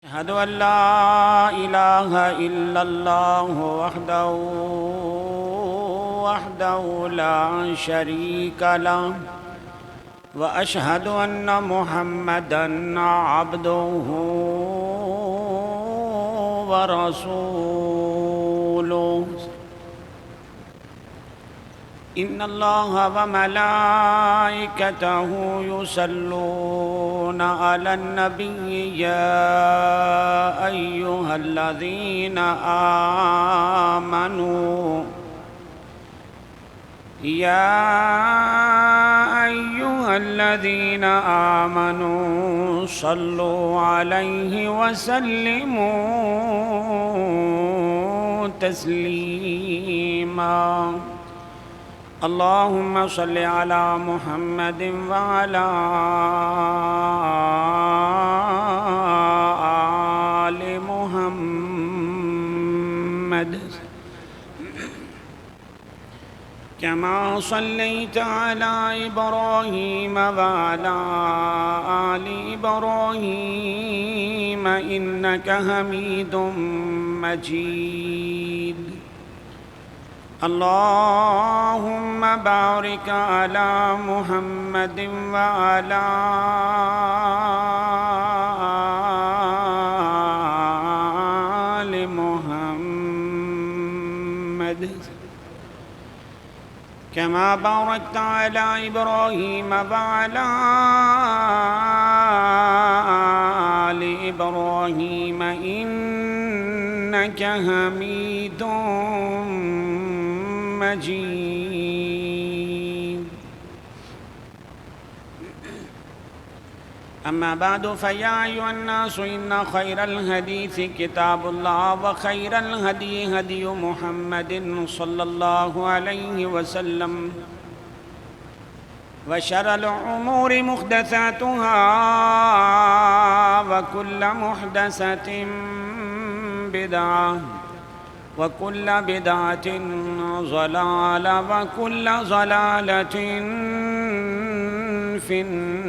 أشهد أن لا إله إلا الله وحده لا شريك له وأشهد أن محمدًا عبده ورسوله إن الله وملائكته يصلون على النبي يا أيها الذين آمنوا صلوا عليه وسلموا تسليما اللهم صل على محمد وعلى آل محمد كما صليت على إبراهيم وعلى آل إبراهيم إنك حميد مجيد اللهم بارك على محمد وعلى آل محمد كما باركت على إبراهيم وعلى آل إبراهيم إنك حميد مجيد أما بعد فيا أيها الناس إن خير الحديث كتاب الله وخير الهدي هدي محمد صلى الله عليه وسلم وشر الأمور محدثاتها وكل محدثة بدعة وكل بدعة ضلالة وكل ضلالة في النار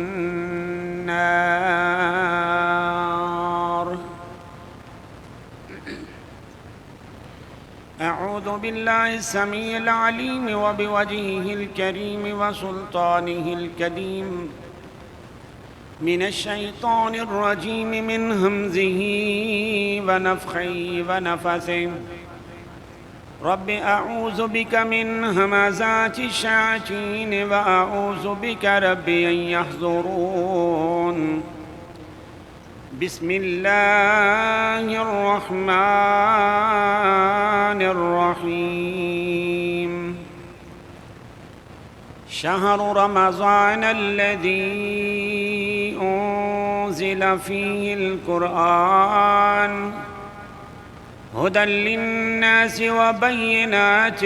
أعوذ بالله السميع العليم وبوجهه الكريم وسلطانه الكريم من الشيطان الرجيم من همزه ونفخه ونفثه رب أعوذ بك من همزات الشياطين وأعوذ بك رب أن يحضرون بسم الله الرحمن الرحيم شهر رمضان الذي أنزل فيه القرآن هدى للناس وبينات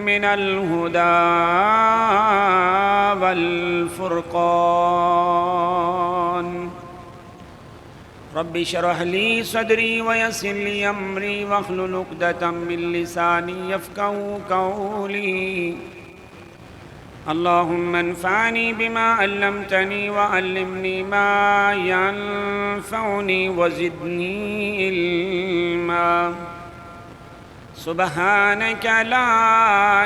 من الهدى والفرقان رب اشرح لي صدري ويسر لي أمري واحلل عقدة من لساني يفقهوا قولي اللهم انفعني بما علمتني وعلمني ما ينفعني وزدني علما سبحانك لا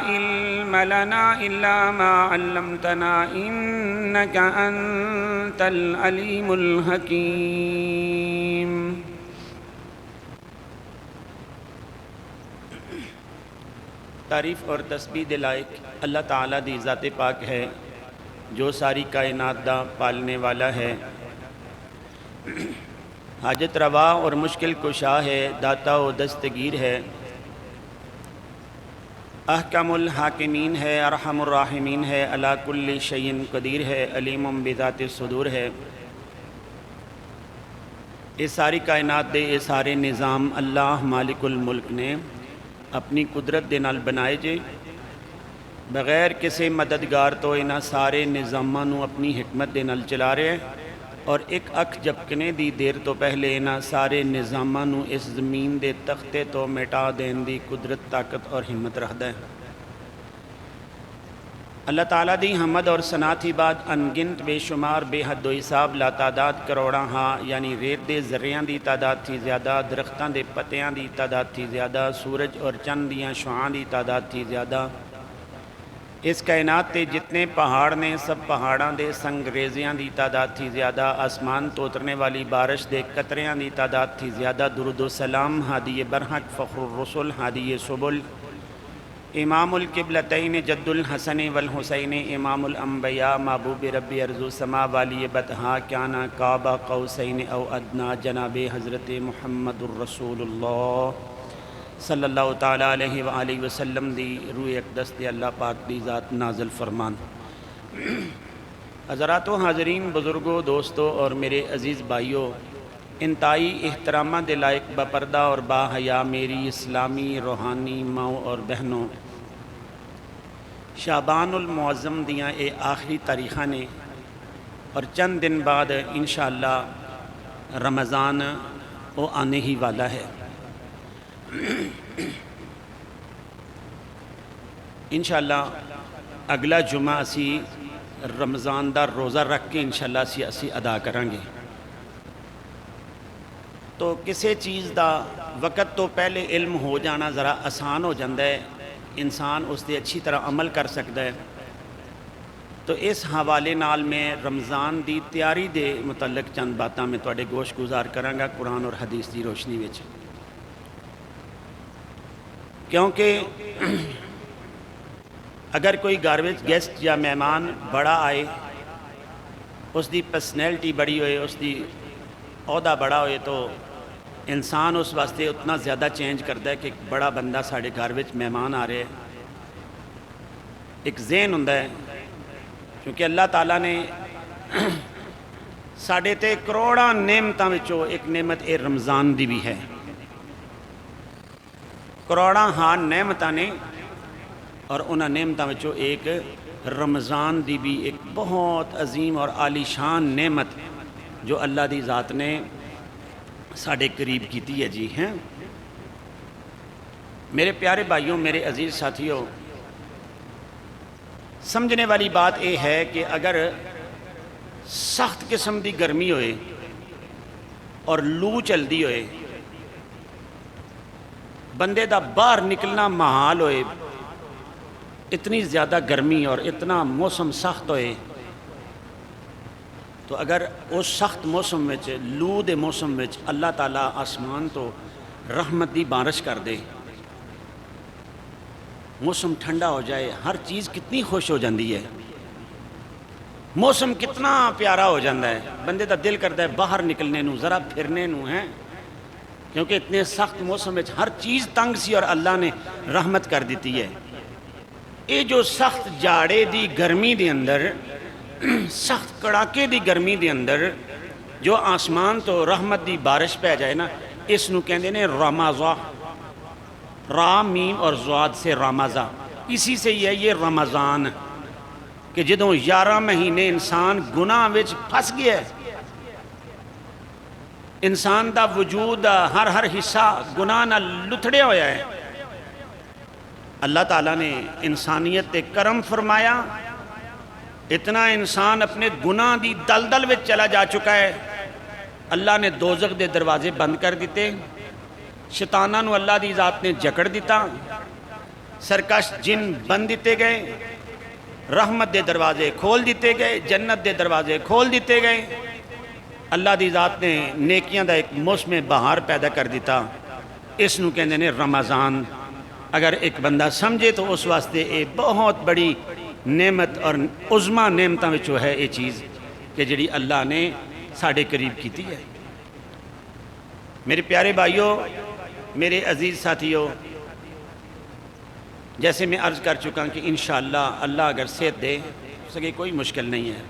علم لنا إلا ما علمتنا إنك أنت العليم الحكيم تعریف اور تسبیح دے لائق اللہ تعالیٰ دی ذات پاک ہے جو ساری کائنات دا پالنے والا ہے، حاجت روا اور مشکل کشا ہے، داتا و دستگیر ہے، احکم الحاکمین ہے، ارحم الراحمین ہے، علی کل شیء قدیر ہے، علیم بذات الصدور ہے۔ اس ساری کائنات دے یہ سارے نظام اللہ مالک الملک نے اپنی قدرت دے نال بنائے جے، بغیر کسی مددگار تو انہاں سارے نظاماں نوں اپنی حکمت دے نال چلا رہے ہیں، اور ایک اکھ جھپکنے دی دیر تو پہلے انہاں سارے نظاماں نوں اس زمین دے تختے تو مٹا دین دی قدرت، طاقت اور ہمت رکھدا ہے۔ اللہ تعالیٰ دی حمد اور ثنا تھی بعد انگنت بے شمار بے حد و حساب لا تعداد کروڑاں ہاں یعنی ریت دے ذریعاں دی تعداد تھی زیادہ، درختاں دے پتیاں دی تعداد تھی زیادہ، سورج اور چند دیاں شعاں دی تعداد تھی زیادہ۔ اس کائنات تے جتنے پہاڑ نے سب پہاڑاں دے سنگ ریزیاں دی تعداد تھی زیادہ، آسمان تو اترنے والی بارش دے قطریاں دی تعداد تھی زیادہ۔ درود و سلام ہادی برحق فخر الرسل ہادی سبل امام القبلتین جد الحسن والحسین امام الانبیاء محبوب رب ارض و سما والی بطحا کانا قاب قوسین او ادنا جناب حضرت محمد الرسول اللہ صلی اللہ تعالیٰ علیہ وآلہ وسلم دی روح اقدس دے اللہ پاک دی ذات نازل فرمان۔ حضرات و حاضرین، بزرگوں، دوستوں اور میرے عزیز بھائیوں، انتہائی احترامہ دے لائق بپردہ اور با حیا میری اسلامی روحانی ماؤں اور بہنوں، شعبان المعظم دیاں اے آخری تاریخاں نے اور چند دن بعد انشاءاللہ رمضان وہ آنے ہی والا ہے۔ انشاءاللہ اگلا جمعہ اسی رمضان دا روزہ رکھ کے انشاءاللہ اسی ادا کریں گے۔ تو کسی چیز دا وقت تو پہلے علم ہو جانا ذرا آسان ہو جاتا ہے، انسان اس سے اچھی طرح عمل کر سکتا ہے۔ تو اس حوالے نال میں رمضان دی تیاری دے متعلق چند باتاں میں تواڈے گوش گزار کراں گا قرآن اور حدیث دی روشنی وچ، کیونکہ اگر کوئی گھر وچ گیسٹ یا مہمان بڑا آئے، اس دی پرسنالٹی بڑی ہوئے، اس دی عہدہ بڑا ہوئے، تو انسان اس واسطے اتنا زیادہ چینج کرتا ہے کہ ایک بڑا بندہ ساڑھے گھر وچ مہمان آ رہے ایک ذہن ہوندا ہے، کیونکہ اللہ تعالیٰ نے ساڑھے تے کروڑاں نعمتاں وچوں ایک نعمت اے رمضان دی بھی ہے۔ کروڑاں ہاں نعمتاں نے اور انہاں نعمتاں وچوں ایک رمضان دی بھی ایک بہت عظیم اور عالی شان نعمت جو اللہ دی ذات نے ساڑھے قریب کیتی ہے جی ہیں۔ میرے پیارے بھائیوں، میرے عزیز ساتھیوں، سمجھنے والی بات یہ ہے کہ اگر سخت قسم دی گرمی ہوئے اور لو چلدی ہوئے، بندے دا باہر نکلنا محال ہوئے، اتنی زیادہ گرمی اور اتنا موسم سخت ہوئے، تو اگر اس سخت موسم میں لو دے موسم میں اللہ تعالیٰ آسمان تو رحمت دی بارش کر دے، موسم ٹھنڈا ہو جائے، ہر چیز کتنی خوش ہو جاندی ہے، موسم کتنا پیارا ہو جاندہ ہے، بندے دا دل کرتا ہے باہر نکلنے نو، ذرا پھرنے نو ہیں، کیونکہ اتنے سخت موسم میں ہر چیز تنگ سی اور اللہ نے رحمت کر دیتی ہے۔ یہ جو سخت جاڑے دی گرمی دے اندر، سخت کڑاکے دی گرمی دے اندر جو آسمان تو رحمت دی بارش پہ جائے نا، اس نو کہندے نے رمضان، را میم اور زواد سے رمضان، اسی سے ہی ہے یہ رمضان کہ جدوں 11 مہینے انسان گناہ وچ پھس گیا ہے، انسان دا وجود ہر حصہ گناہ نہ لتھڑے ہویا ہے، اللہ تعالیٰ نے انسانیت تے کرم فرمایا، اتنا انسان اپنے گناہ دی دلدل وچ چلا جا چکا ہے، اللہ نے دوزخ دے دروازے بند کر دیتے، شیطاناں نو اللہ دی ذات نے جکڑ دیتا، سرکش جن بند دیتے گئے، رحمت دے دروازے کھول دیتے گئے، جنت دے دروازے کھول دیتے گئے، اللہ دی ذات نے نیکیاں دا ایک موسم بہار پیدا کر دیتا، اس نو کہندے نے رمضان۔ اگر ایک بندہ سمجھے تو اس واسطے ایک بہت بڑی نعمت اور عظمہ نعمتاں وچوں ہے یہ چیز کہ جڑی اللہ نے ساڑھے قریب کیتی ہے۔ میرے پیارے بھائیوں، میرے عزیز ساتھیوں، جیسے میں عرض کر چکا کہ انشاءاللہ اللہ اگر صحت دے سکے کوئی مشکل نہیں ہے،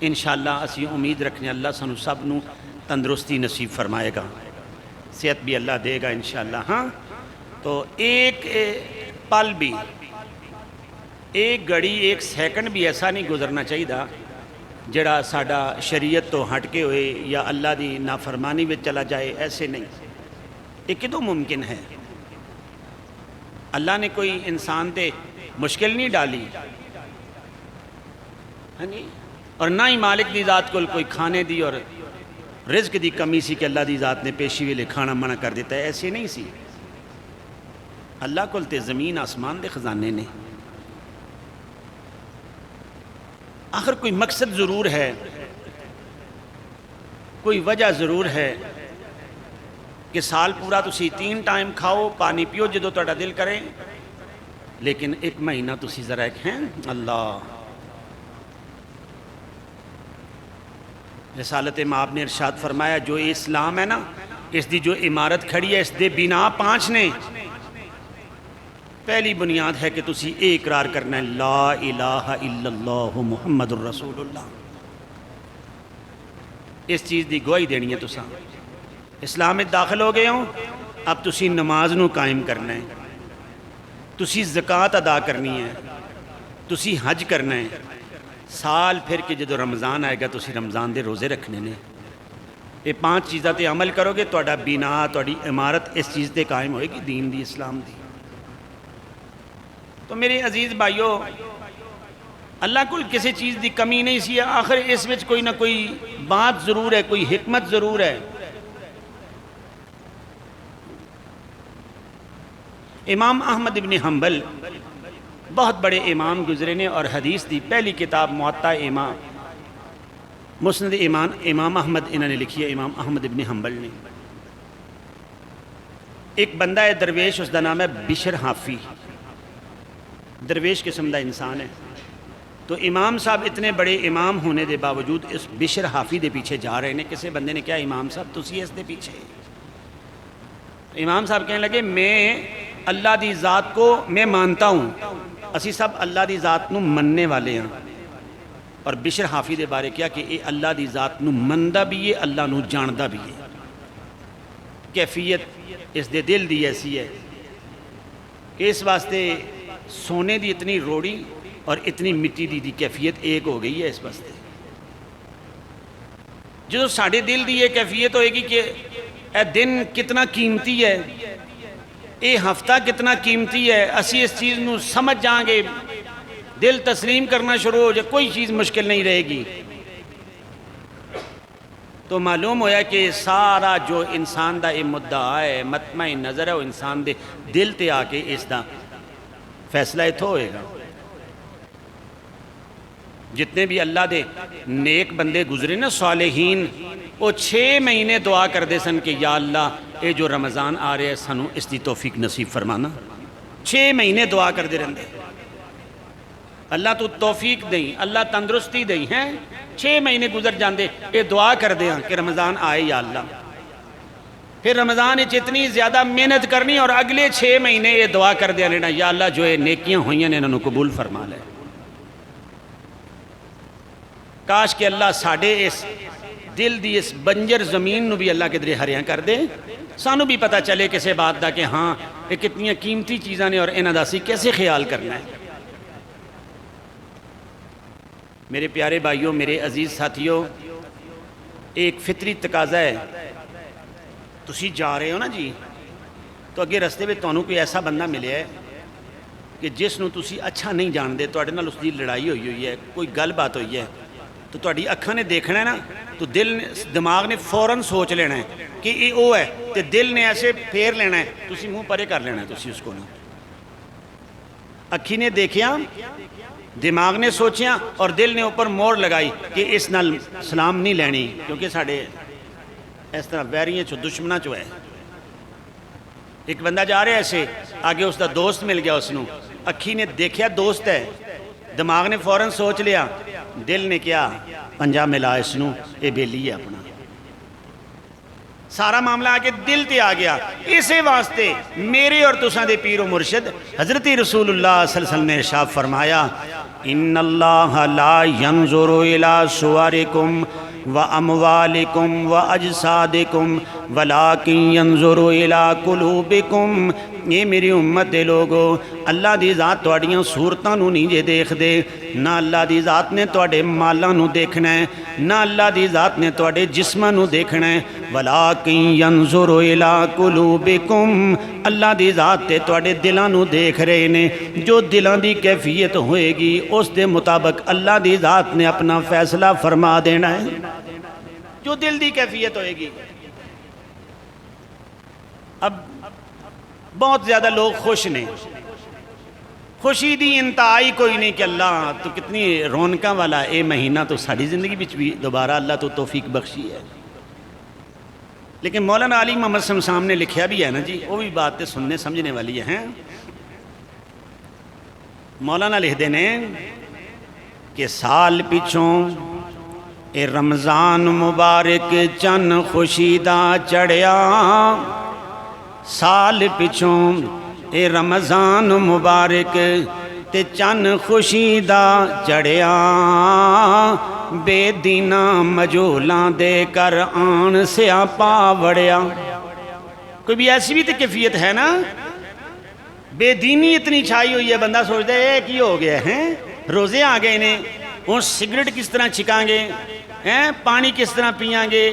انشاءاللہ اسی امید رکھنے اللہ سنو سب نو تندرستی نصیب فرمائے گا، صحت بھی اللہ دے گا انشاءاللہ۔ ہاں تو ایک پل بھی، ایک گھڑی، ایک سیکنڈ بھی ایسا نہیں گزرنا چاہیے جڑا ساڈا شریعت تو ہٹ کے ہوئے یا اللہ دی نافرمانی میں چلا جائے، ایسے نہیں، یہ کدوں ممکن ہے؟ اللہ نے کوئی انسان تے مشکل نہیں ڈالی، ہاں جی، اور نہ ہی مالک دی ذات کو کوئی کھانے دی اور رزق دی کمی سی کہ اللہ دی ذات نے پیشی ویلے کھانا منع کر دیتا ہے، ایسے نہیں سی۔ اللہ کول تے زمین آسمان دے خزانے نے۔ آخر کوئی مقصد ضرور ہے، کوئی وجہ ضرور ہے کہ سال پورا تسی 3 ٹائم کھاؤ پانی پیو جدو تہاڈا دل کرے، لیکن ایک مہینہ تسی ذرا ایک ہیں اللہ۔ رسالت مآب نے ارشاد فرمایا جو اسلام ہے نا، اس دی جو عمارت کھڑی ہے اس دے بنا 5 نے۔ پہلی بنیاد ہے کہ تسی اے اقرار کرنا ہے لا الہ الا اللہ محمد الرسول اللہ، اس چیز دی گواہی دینی ہے۔ تساں اسلام میں داخل ہو گئے ہوں، اب تسی نماز نو قائم کرنا ہے، تسی زکوٰۃ ادا کرنی ہے، تسی حج کرنا ہے، سال پھر کے جدو رمضان آئے گا تسی رمضان دے روزے رکھنے نے۔ یہ 5 چیزاں تے عمل کرو گے تہاڈا بنا تہاڈی عمارت اس چیز تے قائم ہوئے گی، دین دی اسلام دی۔ تو میرے عزیز بھائیو، اللہ کول کسی چیز دی کمی نہیں سی، آخر اس وچ کوئی نہ کوئی بات ضرور ہے، کوئی حکمت ضرور ہے۔ امام احمد ابن حنبل بہت بڑے امام گزرے نے، اور حدیث دی پہلی کتاب موطا امام مسند امام احمد انہوں نے لکھی ہے، امام احمد ابن حنبل نے۔ ایک بندہ ہے درویش، اس دا نام ہے بشر حافی، درویش قسم دا انسان ہے۔ تو امام صاحب اتنے بڑے امام ہونے دے باوجود اس بشر حافی دے پیچھے جا رہے ہیں۔ کسی بندے نے کہا امام صاحب تسی اس دے پیچھے؟ امام صاحب کہنے لگے میں اللہ دی ذات کو میں مانتا ہوں، اسی سب اللہ دی ذات نو مننے والے ہیں۔ اور بشر حافی دے بارے کیا کہ یہ اللہ دی ذات نو مندہ بھی ہے، اللہ نو جاندہ بھی ہے۔ کیفیت اس دے دل دی ایسی ہے کہ اس واسطے سونے دی اتنی روڑی اور اتنی مٹی دی کیفیت ایک ہو گئی ہے۔ اس واسطے جو ساڑھے دل دی یہ کیفیت ہوئے گی کہ اے دن کتنا قیمتی ہے، اے ہفتہ کتنا قیمتی ہے، اسی اس چیز نو سمجھ جائیں گے، دل تسلیم کرنا شروع ہو جائے، کوئی چیز مشکل نہیں رہے گی۔ تو معلوم ہویا کہ سارا جو انسان دا یہ مدعا ہے، مطمع نظر ہے، وہ انسان دے دل تے آ کے اس دا فیصلہ اتھو ہوئے گا۔ جتنے بھی اللہ دے نیک بندے گزرے نا صالحین، وہ 6 مہینے دعا کر دے سن کہ یا اللہ اے جو رمضان آ رہے ہیں سانو اس دی توفیق نصیب فرمانا۔ 6 مہینے دعا کر دے رہندے، اللہ تو توفیق دیں، اللہ تندرستی دیں ہیں۔ 6 مہینے گزر جاندے اے دعا کر دے کہ رمضان آئے یا اللہ۔ پھر رمضان اتنی زیادہ محنت کرنی اور اگلے 6 مہینے یہ دعا کر دیا لینا یا اللہ جو یہ نیکیاں ہوئیں نے انہوں قبول فرما لے۔ کاش کہ اللہ ساڑھے اس دل دی اس بنجر زمین نو بھی اللہ کے درے ہریاں کر دے، سانو بھی پتہ چلے کسے بات دا کہ ہاں یہ کتنی قیمتی چیزاں نے اور انہاں دا سی کیسے خیال کرنا ہے۔ میرے پیارے بھائیوں، میرے عزیز ساتھیوں، ایک فطری تقاضا ہے، تسی جا رہے ہو نا جی، تو اگے رستے میں تانوں کوئی ایسا بندہ ملے ہے کہ جس نو تسی اچھا نہیں جان دے، تواڈے نال اس دی لڑائی ہوئی ہے، کوئی گل بات ہوئی ہے، تو تواڈی اکھاں نے دیکھنا ہے نا، تو دماغ نے فوراً سوچ لینا ہے کہ یہ وہ ہے، تو دل نے ایسے پھیر لینا ہے، تسی منہ پرے کر لینا ہے، تسی اس کو نا اکھی نے دیکھیا، دماغ نے سوچیاں اور دل نے اوپر موڑ لگائی کہ اس نال سلام نہیں لینی، کیونکہ ساڑھے اس طرح ویریاں چو دشمنہ چو ہے۔ ایک بندہ جا رہے ایسے، آگے اس دا دوست مل گیا، اس نو اکھی نے دیکھیا دوست ہے، دماغ نے فوراً سوچ لیا، دل نے کیا پنجا ملا اس نو، یہ بیلی ہے اپنا۔ سارا معاملہ آگے دل تے آ گیا۔ اسے واسطے میرے اور تساں دے پیر و مرشد حضرت رسول اللہ صلی اللہ علیہ وسلم نے ارشاد فرمایا ان اللہ لا ينظر الى صورکم وَأَمْوَالِكُمْ وَأَجْسَادِكُمْ وَلَٰكِنْ يَنْظُرُ إِلَىٰ قُلُوبِكُمْ۔ یہ میری امت دے لوگو، اللہ دی ذات تواڈیاں صورتاں نو نہیں جے دیکھ دے، نہ اللہ دی ذات نے تواڈے مالاں نو دیکھنا ہے، نہ اللہ دی ذات نے تواڈے جسماں نو دیکھنا ہے، وَلَٰكِنْ يَنْظُرُ إِلَىٰ قُلُوبِكُمْ، اللہ دی ذات تے تواڈے دلاں نو دیکھ رہے نے۔ جو دلاں دی کیفیت ہوئے گی اس دے مطابق اللہ دی ذات نے اپنا فیصلہ فرما دینا ہے۔ جو دل دی کیفیت ہوئے گی۔ اب بہت زیادہ لوگ خوش نے، خوشی دی انتہائی کوئی نہیں کہ اللہ تو کتنی رونقاں والا اے مہینہ تو ساری زندگی بچ بھی دوبارہ اللہ تو توفیق بخشی ہے۔ لیکن مولانا علی محمد شمشام نے لکھیا بھی ہے نا جی، وہ بھی باتیں سننے سمجھنے والی ہیں۔ مولانا لکھ دینے کہ سال پچھوں اے رمضان مبارک چن خوشی دا چڑھیا، سال پچھوں اے رمضان مبارک تے چن خوشی دا چڑھیا، بے دینا مجولاں دے کر آن سیاپا وڑیا۔ کوئی بھی ایسی بھی تو کیفیت ہے نا، بے دینی اتنی چھائی ہوئی ہے، بندہ سوچتا ہے کی ہو گیا ہے، روزے آ گئے نے، اور سگریٹ کس طرح چھکاں گے، پانی کس طرح پیاں گے،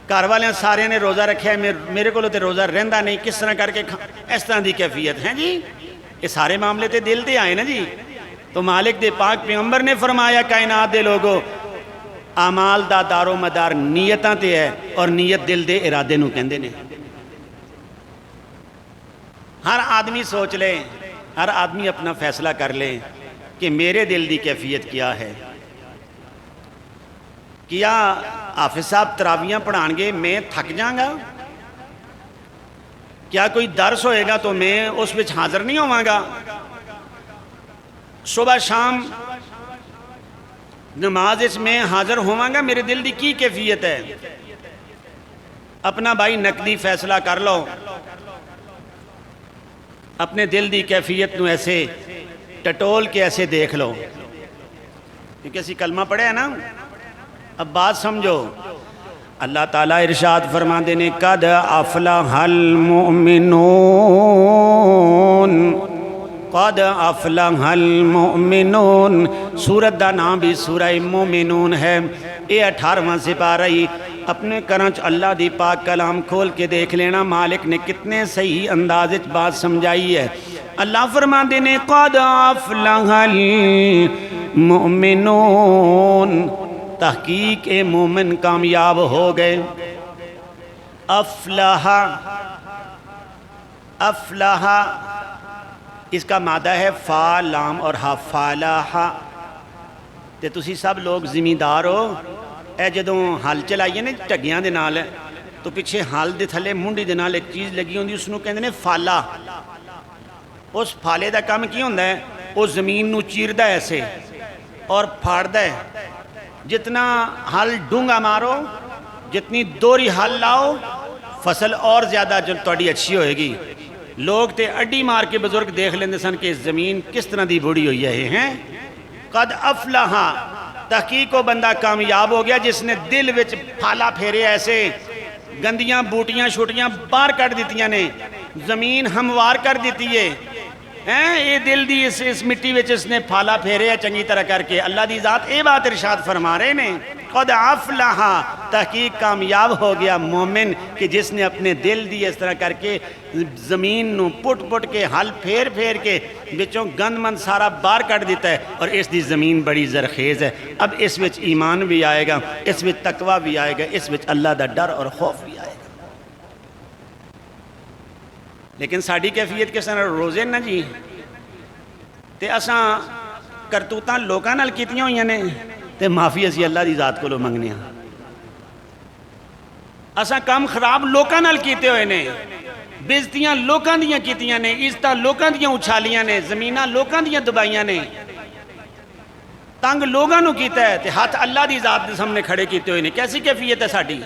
گھر والے سارے نے روزہ رکھا ہے، میرے کو تے روزہ رہندا نہیں، کس طرح کر کے اس طرح دی کیفیت ہے جی۔ یہ سارے معاملے تے دل تے آئے نا جی۔ تو مالک دے پاک پیغمبر نے فرمایا کائنات دے لوگو، اعمال دا دار و مدار نیتاں تے ہے، اور نیت دل دے ارادے نو کہندے نے۔ ہر آدمی سوچ لے، ہر آدمی اپنا فیصلہ کر لے کہ میرے دل دی کیفیت کیا ہے۔ کیا حافظ صاحب تراویاں پڑھان گے میں تھک جاؤں گا؟ کیا کوئی درس ہوئے گا تو میں اس وچ حاضر نہیں ہوں گا؟ صبح شام نماز اس میں حاضر ہوں گا؟ میرے دل دی کی کیفیت ہے؟ اپنا بھائی نقدی فیصلہ کر لو، اپنے دل دی کیفیت نو ایسے ٹٹول کے ایسے دیکھ لو، کیونکہ اسی کلمہ پڑھے ہیں نا۔ اب بات سمجھو، اللہ تعالیٰ ارشاد فرما دینے قد افلح المؤمنون، قد افلح المؤمنون، سورت دا نام بھی سورہ مومنون ہے۔ یہ 18واں سپارہ ہی اپنے کرنچ اللہ دی پاک کلام کھول کے دیکھ لینا، مالک نے کتنے صحیح انداز بات سمجھائی ہے۔ اللہ فرما دینے قد افلح المؤمنون، تحقیق اے مومن کامیاب ہو گئے۔ افلح، افلح اس کا مادہ ہے فا لام اور ہا، فالح۔ تے تسی سب لوگ زمیندار ہو، اے جدوں ہل چلائیے نا ٹگیاں دے نال، تو پیچھے ہل دے تھلے منڈی دے نال ایک چیز لگی ہوندی، اس نو کہندے نے فالا۔ اس فالے دا کام کی ہوندا ہے؟ وہ زمین نو چیردا ہے ایسے اور پھاڑدا ہے۔ جتنا ہل ڈونگا مارو، جتنی دوری ہل لاؤ، فصل اور زیادہ جو تواڈی اچھی ہوئے گی۔ لوگ تے اڈی مار کے بزرگ دیکھ لیندے سن کہ زمین کس طرح دی بڑی ہوئی ہے۔ ہیں قد افلح، تحقیق و بندہ کامیاب ہو گیا جس نے دل وچ پھالا پھیرے، ایسے گندیاں بوٹیاں چھوٹیاں باہر کر دیتیاں نے، زمین ہموار کر دیتی ہے۔ یہ دل دی اس مٹی وچ اس نے پھالا پھیرے ہے چنگی طرح کر کے۔ اللہ دی ذات اے بات ارشاد فرما رہے نے قد افلح، تحقیق کامیاب ہو گیا مومن کہ جس نے اپنے دل دی اس طرح کر کے زمین نو پٹ پٹ کے ہل پھیر پھیر کے بچوں گند مند سارا باہر کر دیتا ہے، اور اس دی زمین بڑی زرخیز ہے۔ اب اس وچ ایمان بھی آئے گا، اس وچ تقوی بھی آئے گا، اس وچ اللہ دا ڈر اور خوف بھی آئے گا۔ لیکن ساڑی کیفیت کس طرح روزے نا جی، تے اساں کرتوتاں لوکاں نال کیتیاں ہوئیاں نے تے معافی اسی اللہ دی ذات کولوں منگنے ہاں۔ اساں کام خراب لوکاں نال کیتے ہوئے نے، بےزتیاں لوکاں دیاں کیتیاں نے، عزتاں لوکاں دیاں اچھالیاں نے، زمیناں لوکاں دیاں دبائیاں نے، تنگ لوگاں نو کیتا ہے تے ہاتھ اللہ دی ذات دے سامنے کھڑے کیتے ہوئے نے۔ کیسی کیفیت ہے ساڑی؟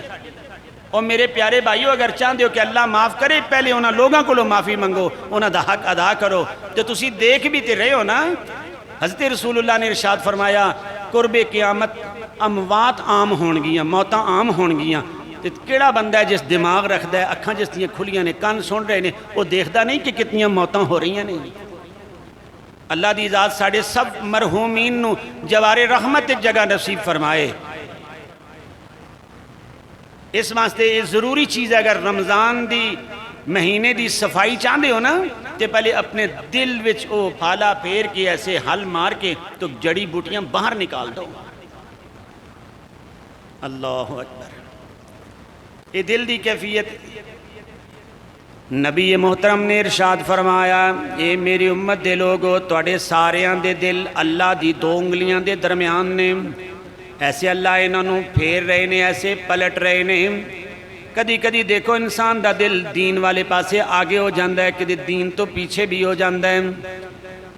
اور میرے پیارے بھائیو، اگر چاہتے ہو کہ اللہ معاف کرے، پہلے انہاں لوگاں کو معافی منگو، انہاں دا حق ادا کرو۔ تو تسی دیکھ بھی تے رہے ہو نا، حضرت رسول اللہ نے ارشاد فرمایا قرب قیامت اموات عام ہونگیاں، موتاں عام ہونگیاں، تے کیڑا بندہ ہے جس دماغ رکھدا ہے، اکھاں جس دیاں کھلیاں نے، کان سن رہے نے، وہ دیکھدا نہیں کہ کتنیاں موتاں ہو رہی ہیں. اللہ دی ذات ساڑے سب مرحومین نو جوار رحمت جگہ نصیب فرمائے. اس واسطے یہ ضروری چیز ہے، اگر رمضان دی مہینے دی صفائی چاہتے ہو نا، تے پہلے اپنے دل وچ او پھالا پھیر کے ایسے حل مار کے تو جڑی بوٹیاں باہر نکال دو. اللہ اکبر. یہ دل دی کیفیت. نبی محترم نے ارشاد فرمایا، اے میری امت دے لوگو، تواڈے ساریاں دے دل اللہ دی دو انگلیاں دے درمیان نے. ایسے اللہ انہوں پھیر رہے نے، ایسے پلٹ رہے نے. کدی کدی دیکھو انسان دا دل دین والے پاسے آگے ہو جاندہ ہے، کدی دین تو پیچھے بھی ہو جاندہ ہے.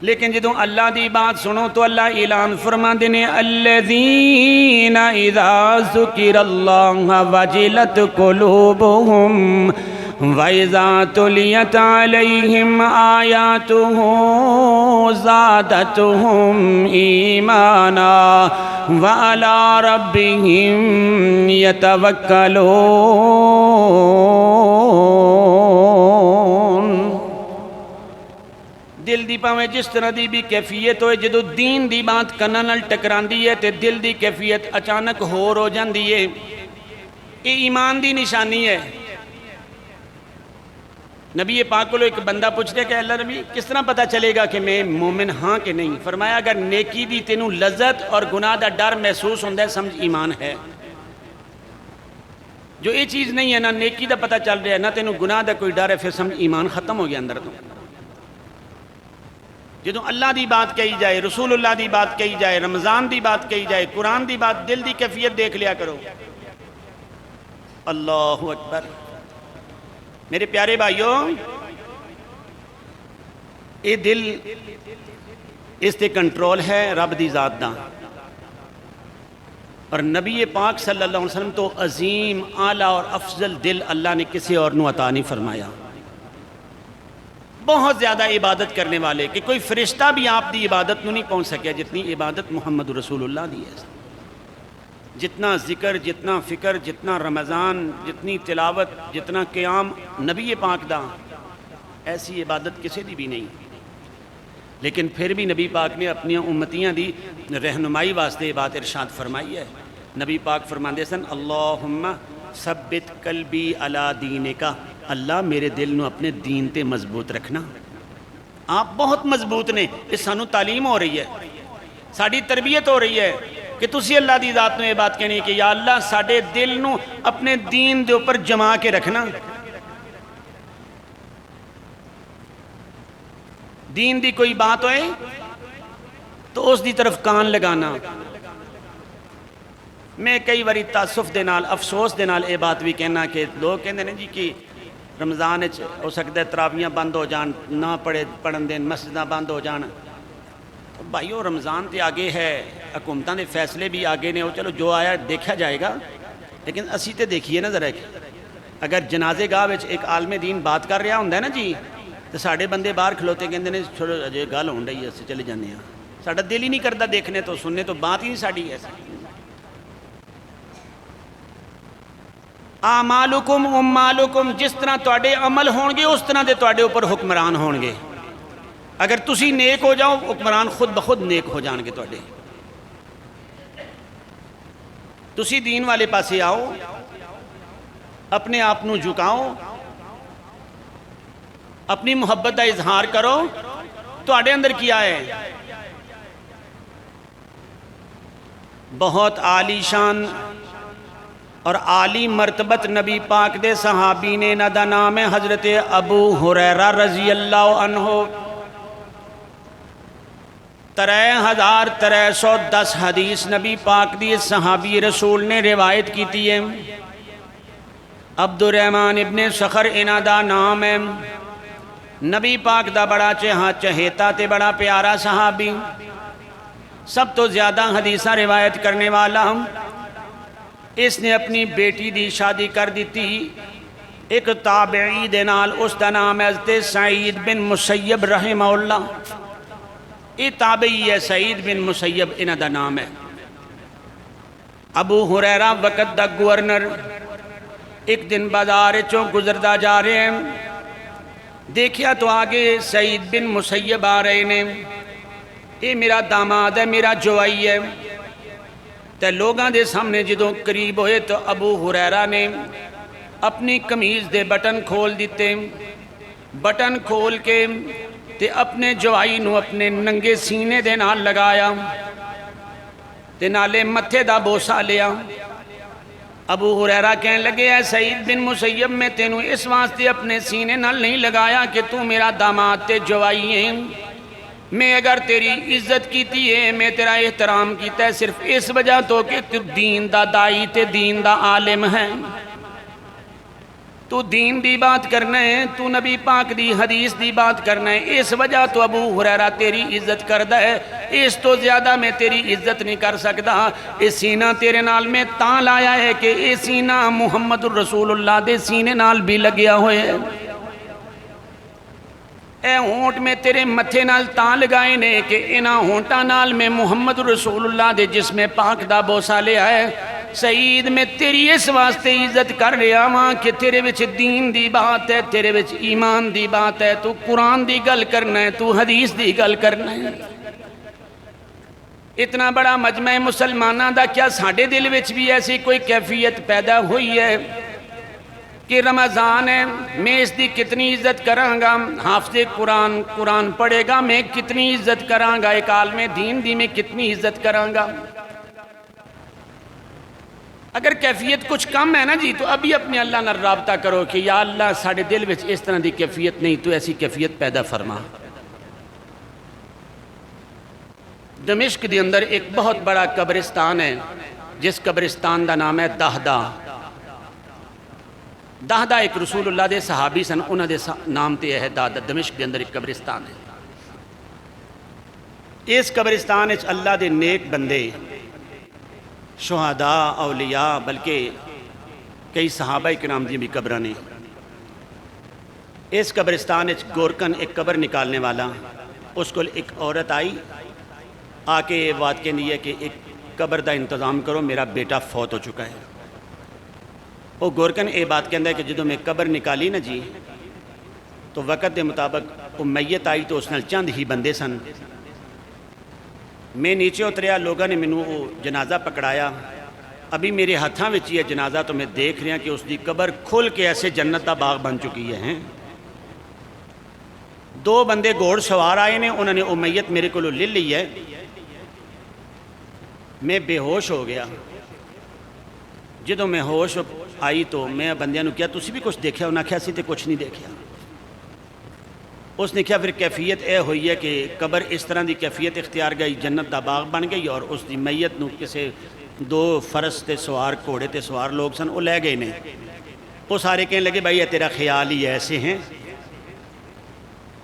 لیکن جدوں اللہ دی بات سنو تو اللہ اعلان فرما دینے، الذین اذا ذکر اللہ وجلت قلوبہم وَإِذَا تُلِيَتْ عَلَيْهِمْ آيَاتُهُ زَادَتْهُمْ إِيمَانًا وَعَلَىٰ رَبِّهِمْ يَتَوَكَّلُونَ. دل دی پاویں جس طرح دی بھی کیفیت ہوئے، جدو دین دی بات کناں نال ٹکراندی ہے تے دل دی کیفیت اچانک ہور ہو جاندی ہے. یہ ایمان دی نشانی ہے. نبی پاک کو ایک بندہ پوچھتے کہ اللہ نبی کس طرح پتہ چلے گا کہ میں مومن ہاں کہ نہیں؟ فرمایا اگر نیکی دی تینوں لذت اور گناہ دا ڈر محسوس ہوندہ ہے، سمجھ ایمان ہے. جو یہ چیز نہیں ہے، نہ نیکی دا پتہ چل رہا ہے، نہ تینوں گناہ دا کوئی ڈر ہے، پھر سمجھ ایمان ختم ہو گیا اندر تو. جدوں اللہ دی بات کہی جائے، رسول اللہ دی بات کہی جائے، رمضان دی بات کہی جائے، قرآن دی بات، دل دی کیفیت دیکھ لیا کرو. اللہ اکبر. میرے پیارے بھائیوں، یہ دل اس تے کنٹرول ہے رب دی ذات دا. اور نبی پاک صلی اللہ علیہ وسلم تو عظیم اعلیٰ اور افضل دل اللہ نے کسی اور نو عطا نہیں فرمایا. بہت زیادہ عبادت کرنے والے کہ کوئی فرشتہ بھی آپ دی عبادت نو نہیں پہنچ سکیا جتنی عبادت محمد رسول اللہ دی ہے. جتنا ذکر، جتنا فکر، جتنا رمضان، جتنی تلاوت، جتنا قیام نبی پاک دا، ایسی عبادت کسی دی بھی نہیں. لیکن پھر بھی نبی پاک نے اپنی امتیاں دی رہنمائی واسطے بات ارشاد فرمائی ہے. نبی پاک فرماندے سن، اللہم ثبت قلبی علی دینکا، اللہ میرے دل نو اپنے دین تے مضبوط رکھنا. آپ بہت مضبوط نے. اس سانو تعلیم ہو رہی ہے، ساڑی تربیت ہو رہی ہے کہ تسی اللہ دی ذات نے یہ بات کہنی کہ یا اللہ ساڑے دل نو اپنے دین دے اوپر جما کے رکھنا. دین دی کوئی بات ہوئے تو اس دی طرف کان لگانا. میں کئی واری تاسف دے نال، افسوس دے نال یہ بات بھی کہنا کہ لوگ کہندے ہیں جی کہ رمضان ہو سکتا ہے تراویاں بند ہو جان، نہ پڑھن دین، مسجداں بند ہو جان. بھائیو رمضان تے آگے ہے، حکومتاں دے فیصلے بھی آگے نے، وہ چلو جو آیا دیکھا جائے گا. لیکن اسی تے دیکھیے نا ذرا، اگر جنازے گاہ وچ ایک عالم دین بات کر رہا ہوندا ہے نا جی، تو ساڑے بندے باہر کھلوتے کہندے نے چھوڑو اجے گل ہون رہی ہے، اسی چلے جانے ہیں. ساڑا دل ہی نہیں کرتا دیکھنے تو سننے تو، بات ہی نہیں ساڑی ایسی. اعمالکم امالکم، جس طرح تواڈے عمل ہون گے اس طرح دے تواڈے اوپر حکمران ہون گے. اگر تسی نیک ہو جاؤ، حکمران خود بخود نیک ہو جان گے تواڈے. تسی دین والے پاسے آؤ، اپنے آپ نو جھکاؤ، اپنی محبت کا اظہار کرو. تواڈے اندر کیا ہے؟ بہت عالی شان اور عالی مرتبت نبی پاک دے صحابی نے، انہاں دا نام ہے حضرت ابو ہریرہ رضی اللہ عنہ. 3310 حدیث نبی پاک دی صحابی رسول نے روایت کیتی ہے. عبد الرحمن ابن سخر انہاں دا نام ہے. نبی پاک دا بڑا چہیتا تے بڑا پیارا صحابی، سب تو زیادہ حدیثہ روایت کرنے والا. اس نے اپنی بیٹی دی شادی کر دیتی ایک تابعی دے نال، اس دا نام ہے حضرت سعید بن مسیب رحمہ اللہ. یہ تابعی ہے سعید بن مسیب، انہاں دا نام ہے. ابو ہریرہ وقت دا گورنر ایک دن بازار چوں گزردہ جا رہے ہیں، دیکھیا تو آگے سعید بن مسیب آ رہے نے، یہ میرا داماد ہے، میرا جوائی ہے۔ تے لوگاں دے سامنے جدوں قریب ہوئے تو ابو ہریرہ نے اپنی قمیض دے بٹن کھول دیتے، بٹن کھول کے تے اپنے جوائی نو اپنے ننگے سینے دے نال لگایا تے نالے متھے دا بوسا لیا۔ ابو ہریرہ کہنے لگے اے سعید بن مسیب، میں تینوں اس واسطے اپنے سینے نال نہیں لگایا کہ تو میرا داماد تے جوائی ہیں، میں اگر تیری عزت کیتی ہے، میں تیرا احترام کیتا ہے صرف اس وجہ تو کہ تو دین دا دائی تے دین دا عالم ہے، تو دین دی بات کرنا ہے، تو نبی پاک دی حدیث دی بات کرنا ہے، اس وجہ تو ابو ہریرہ تیری عزت کردہ ہے، اس تو زیادہ میں تیری عزت نہیں کر سکتا۔ اس سینہ تیرے نال میں تاں لایا ہے کہ یہ سینہ محمد الرسول اللہ دے سینے نال بھی لگیا ہوئے ہے، اے ہونٹ میں تیرے متھے نال تاں لگائے نے کہ انہاں ہونٹاں نال میں محمد رسول اللہ دے جسم پاک دا بوسا لیا ہے۔ سعید میں تیری اس واسطے عزت کر رہا ہاں کہ تیرے وچ دین دی بات ہے، تیرے وچ ایمان دی بات ہے، تو قرآن دی گل کرنا ہے، تو حدیث دی گل کرنا ہے۔ اتنا بڑا مجمع مسلمانہ دا کیا ساڑھے دل وچ بھی ایسی کوئی کیفیت پیدا ہوئی ہے کہ رمضان ہے، میں اس دی کتنی عزت کرانگا، حافظ قرآن پڑھے گا میں کتنی عزت کرانگا، ایک عالم دین دی میں کتنی عزت کرانگا۔ اگر کیفیت کچھ کم ہے نا جی تو ابھی اپنے اللہ نہ رابطہ کرو کہ یا اللہ ساڑھے دل وچ اس طرح دی کیفیت نہیں، تو ایسی کیفیت پیدا فرما۔ دمشق دی اندر ایک بہت بڑا قبرستان ہے جس قبرستان دا نام ہے دہدہ۔ دہدہ ایک رسول اللہ دے صحابی سن، انہوں دے نام تے ہے دہدہ، دمشق دے اندر ایک قبرستان ہے۔ اس قبرستان اچ اللہ دے نیک بندے، شہداء، اولیاء، بلکہ کئی صحابہ کرام دی بھی قبریں نے۔ اس قبرستان اچ گورکن ایک قبر نکالنے والا، اس کو ایک عورت آئی آ کے یہ بات کہنی ہے کہ ایک قبر دا انتظام کرو، میرا بیٹا فوت ہو چکا ہے۔ وہ گورکن یہ بات کہندا ہے کہ جدوں میں قبر نکالی نا جی تو وقت دے مطابق وہ میت آئی تو اس نال چند ہی بندے سن، میں نیچے اتریا، لوگوں نے مینوں وہ جنازہ پکڑایا، ابھی میرے ہاتھاں وچ یہ جنازہ تو میں دیکھ رہا کہ اس دی قبر کھل کے ایسے جنت دا باغ بن چکی ہے۔ دو بندے گھوڑ سوار آئے نے، انہوں نے وہ میت میرے کو لے لی ہے، میں بے ہوش ہو گیا۔ جدوں میں ہوش آئی تو میں بندیاں نو کیا تسی بھی کچھ دیکھا؟ انہاں کہا سی تے کچھ نہیں دیکھا۔ اس نے کیا پھر کیفیت اے ہوئی ہے کہ قبر اس طرح دی کیفیت اختیار گئی، جنت دا باغ بن گئی، اور اس دی میت نو کسے دو فرس تے سوار گھوڑے تے سوار لوگ سن وہ لے گئے نے۔ وہ سارے کہنے لگے بھائی یہ تیرا خیال ہی ایسے ہیں،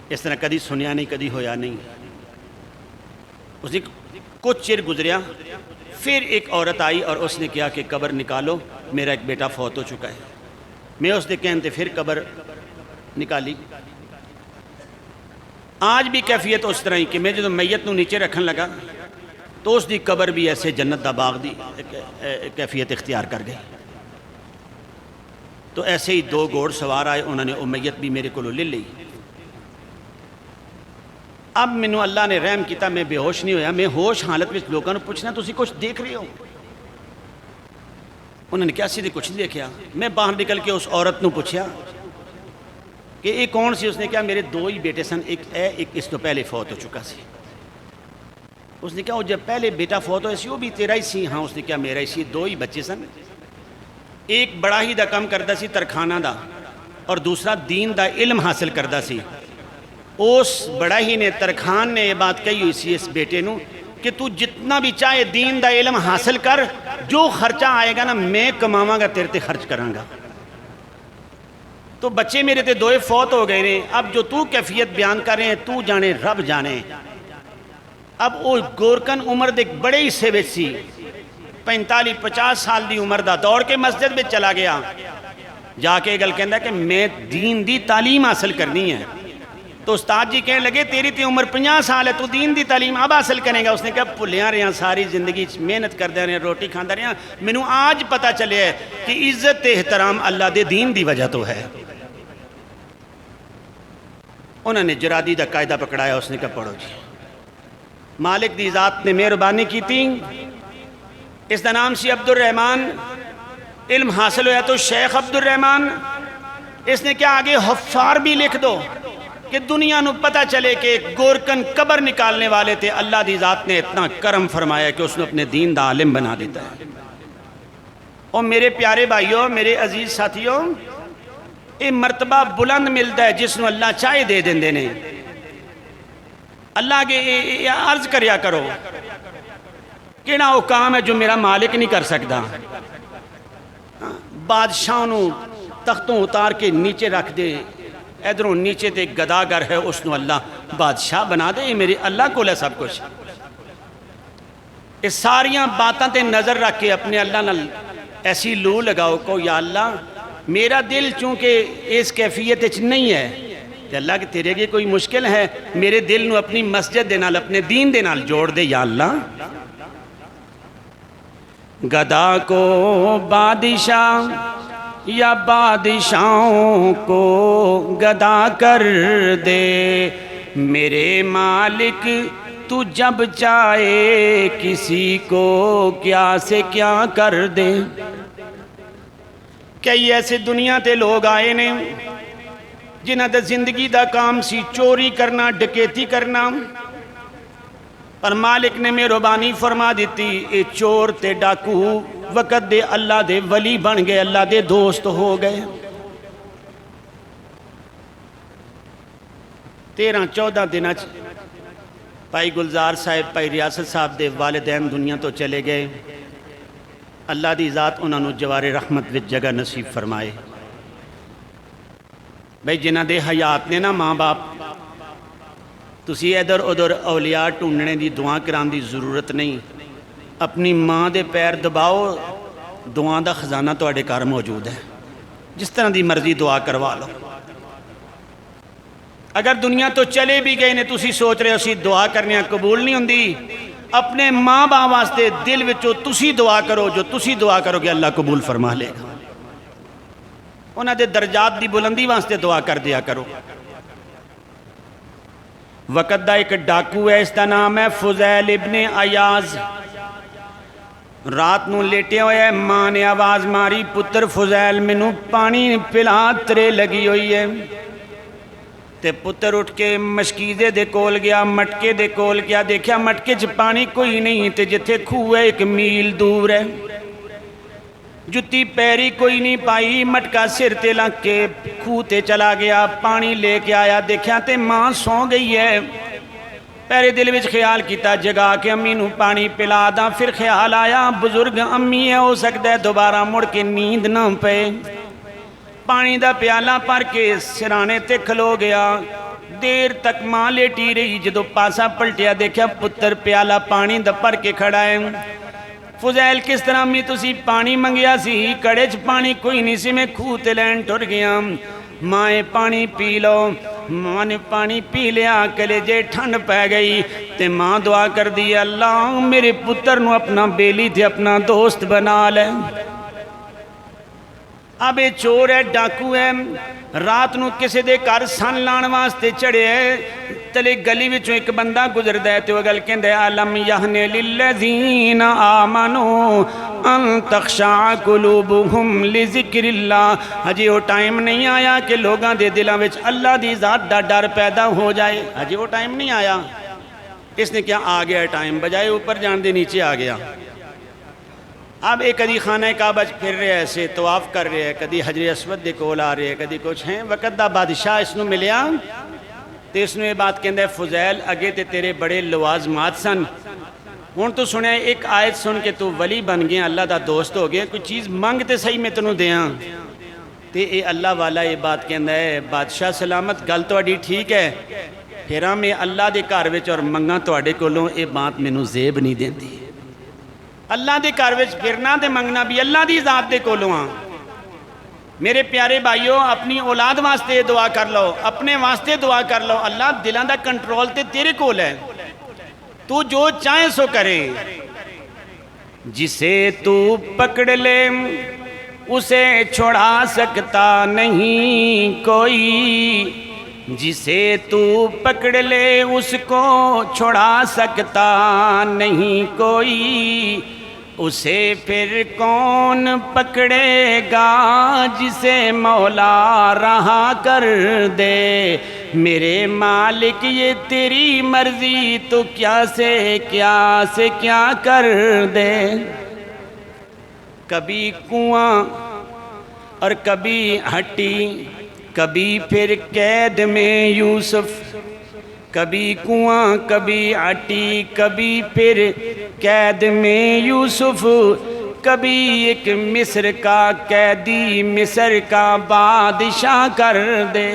اس طرح کدی سنیا نہیں، کدی ہویا نہیں۔ اس نے کچھ چیر گزریا، پھر ایک عورت آئی اور اس نے کیا کہ قبر نکالو، میرا ایک بیٹا فوت ہو چکا ہے۔ میں اس نے کہتے پھر قبر نکالی۔ آج بھی کیفیت اس طرح ہی کہ میں جب میت نو نیچے رکھن لگا تو اس دی قبر بھی ایسے جنت دا باغ دی کیفیت اختیار کر گئی۔ تو ایسے ہی دو گھوڑ سوار آئے، انہوں نے وہ میت بھی میرے کو لے لی۔ اب مینوں اللہ نے رحم کیتا، میں بے ہوش نہیں ہویا، میں ہوش حالت میں لوگوں نے پوچھنا تسی کچھ دیکھ رہے ہو؟ انہوں نے کیا سیدھے کچھ نہیں دیکھا۔ میں باہر نکل کے اس عورت نو پوچھا کہ یہ کون سی؟ اس نے کہا میرے دو ہی بیٹے سن، ایک اس تو پہلے فوت ہو چکا سی۔ اس نے کہا وہ جب پہلے بیٹا فوت ہوئے سی وہ بھی تیرا ہی سی؟ ہاں۔ اس نے کہا میرا ہی سی، دو ہی بچے سن، ایک بڑا ہی دا کم کردا سی ترخانہ دا، اور دوسرا دین دا علم حاصل کردا سی۔ اس بڑا ہی نے ترخان نے یہ بات کہی ہوئی سی اس بیٹے نو کہ تو جتنا بھی چاہے دین دا علم حاصل کر، جو خرچہ آئے گا نا میں کماواں گا، تیرے تے خرچ کراں گا۔ تو بچے میرے تے دوئے فوت ہو گئے نے، اب جو تو کیفیت بیان کر رہے ہیں تو جانے رب جانے۔ اب وہ گورکن عمر دے بڑے حصے وچ سی، 45-50 سال دی عمر دا، دوڑ کے مسجد میں چلا گیا، جا کے گل کہندا کہ میں دین دی تعلیم حاصل کرنی ہے، تو استاد جی کہنے لگے تیری تی عمر 50 سال ہے، تو دین دی تعلیم اب حاصل کرے گا؟ اس نے کہا بھلیاں رہا ساری زندگی محنت کردے رہے، روٹی کھاندے رہے، مینوں آج پتہ چلے ہے کہ عزت احترام اللہ دے دین دی وجہ تو ہے۔ انہوں نے جرادی دا قاعدہ پکڑایا، اس نے کہا پڑھو جی۔ مالک دی ذات نے مہربانی کی تھی، اس دا نام سی عبد الرحمن، علم حاصل ہوا تو شیخ عبد الرحمن۔ اس نے کیا آگے حفار بھی لکھ دو کہ دنیا نو پتہ چلے کہ گورکن قبر نکالنے والے تھے، اللہ دی ذات نے اتنا کرم فرمایا کہ اس نے اپنے دین دا عالم بنا دیتا ہے۔ اور میرے پیارے بھائیوں، میرے عزیز ساتھیوں، یہ مرتبہ بلند ملتا ہے جس نو اللہ چاہے دے دیں دینے۔ اللہ کے عرض کریا کرو کیڑا وہ کام ہے جو میرا مالک نہیں کر سکتا؟ بادشاہ نو تختوں اتار کے نیچے رکھ دے، ادھروں نیچے تے گداگر ہے، اس نو اللہ بادشاہ بنا دے، یہ میرے اللہ کو لے سب کچھ۔ اس ساریاں باتاں تے نظر رکھ کے اپنے اللہ نال ایسی لو لگاؤ کو یا اللہ میرا دل چونکہ اس کیفیت اچ نہیں ہے، کہ اللہ کہ تیرے لیے کوئی مشکل ہے، میرے دل نو اپنی مسجد دے نال اپنے دین دے نال جوڑ دے یا اللہ۔ گدا کو بادشاہ یا بادشاہوں کو گدا کر دے، میرے مالک تو جب چاہے کسی کو کیا سے کیا کر دے۔ کئی ایسے دنیا تے لوگ آئے نے جنہاں دا زندگی دا کام سی چوری کرنا، ڈکیتی کرنا، پر مالک نے مہربانی فرما دیتی اے چور تے ڈاکو وقت دے اللہ دے ولی بن گئے، اللہ دے دوست ہو گئے۔ 13-14 دن بھائی گلزار صاحب، بھائی ریاست صاحب دے والدین دنیا تو چلے گئے، اللہ دی ذات انہوں نے جوار رحمت وچ جگہ نصیب فرمائے۔ بھائی جنہ دے حیات نے نا ماں باپ، تسی ادھر ادھر اولیاء ٹونڈنے دی دعا کران دی ضرورت نہیں، اپنی ماں دے پیر دباؤ، دعا دا خزانہ تواڈے گھر موجود ہے، جس طرح دی مرضی دعا کروا لو۔ اگر دنیا تو چلے بھی گئے نے تسی سوچ رہے ہو سی دعا کرنے قبول نہیں ہوندی، اپنے ماں باپ واسطے دل وچوں تسی دعا کرو، جو تسی دعا کرو گے اللہ قبول فرما لے گا۔ انہاں دے درجات دی بلندی واسطے دعا کر دیا کرو۔ وقت دا ایک ڈاکو ہے، اس دا نام ہے فضیل ابن عیاض۔ رات نو لیٹے ہوئے ہے، ماں نے آواز ماری پتر فضیل مینوں پانی پلا ترے لگی ہوئی ہے۔ تے پتر اٹھ کے مشکیزے دے کول گیا، مٹکے دے کول گیا، دیکھیا مٹکے چ پانی کوئی نہیں، تے جتھے کھوہ ہے 1 میل دور ہے، جتی پیری کوئی نہیں پائی، مٹکا سر تے لگ کے کھوہ تے چلا گیا، پانی لے کے آیا، دیکھیا تے ماں سو گئی ہے۔ پہلے دل وچ خیال کیتا جگا کے امی نو پانی پلا دا، پھر خیال آیا بزرگ امی ہے، ہو سکتا ہے دوبارہ مڑ کے نیند نہ پے۔ پانی دا پیالہ پر کے سرانے تے کھلو گیا، دیر تک ماں لیٹی رہی، جدو پاسا پلٹیا دیکھا پتر پیالہ پانی دا پر کے کھڑا ہے۔ فضیل کس طرح امی تسی پانی منگیا سی، کڑے چ پانی کوئی نہیں سی، میں کھوہ تے لین ٹر گیا، ماں پانی پی لو۔ ماں نے پانی پی لیا، کلیجے ٹھنڈ پہ گئی، تے ماں دعا کر دی اللہ میرے پتر نو اپنا بیلی تھے اپنا دوست بنا لے۔ اب یہ چور ہے، ڈاکو ہے، رات نو کسے دے کار سن لان واسطے چڑھے ہے، تلے گلی وچوں ایک بندہ گزر دے تو گل کہندے علم یہن للذین آمنوا ان تخشع قلوبہم لذکر اللہ۔ ہجی وہ ٹائم نہیں آیا کہ لوگاں دے دلاں وچ اللہ دی ذات دا ڈر پیدا ہو جائے، ہجی وہ ٹائم نہیں آیا۔ اس نے کیا آ گیا ٹائم، بجائے اوپر جان دے نیچے آ گیا۔ اب ایک کدی خانہ کعبہ پھر رہے ایسے طواف کر رہے ہیں، کدی حجر اسود دے کول آ رہے ہیں، کدی کچھ ہیں۔ وقت دا بادشاہ اس نو ملیا تے اس نو یہ بات کہندہ ہے فضیل اگے تے تیرے بڑے لوازمات سن، ہن تو سنے ایک آیت سن کے تو ولی بن گیا، اللہ دا دوست ہو گیا، کوئی چیز منگ تے صحیح میں تنوں دیاں۔ تے اے اللہ والا یہ بات کہندہ ہے بادشاہ سلامت گل تواڈی ٹھیک ہے، پھر میں اللہ دے گھر وچ اور منگاں تواڈے کولوں اے بات مینوں زیب نہیں دیندی۔ اللہ دے گھر وچ پھرنا تے منگنا بھی اللہ دی ذات دے کولوں آں۔ میرے پیارے بھائیوں، اپنی اولاد واسطے دعا کر لو، اپنے واسطے دعا کر لو، اللہ دلوں دا کنٹرول تے تیرے کول ہے، تو جو چاہے سو کرے۔ جسے تو پکڑ لے اسے چھڑا سکتا نہیں کوئی، جسے تو پکڑ لے اس کو چھڑا سکتا نہیں کوئی، اسے پھر کون پکڑے گا جسے مولا رہا کر دے۔ میرے مالک یہ تیری مرضی، تو کیا سے کیا کر دے۔ کبھی کنواں اور کبھی ہٹی، کبھی پھر قید میں یوسف، کبھی کنواں کبھی ہٹی، کبھی پھر قید میں یوسف، کبھی ایک مصر کا قیدی مصر کا بادشاہ کر دے۔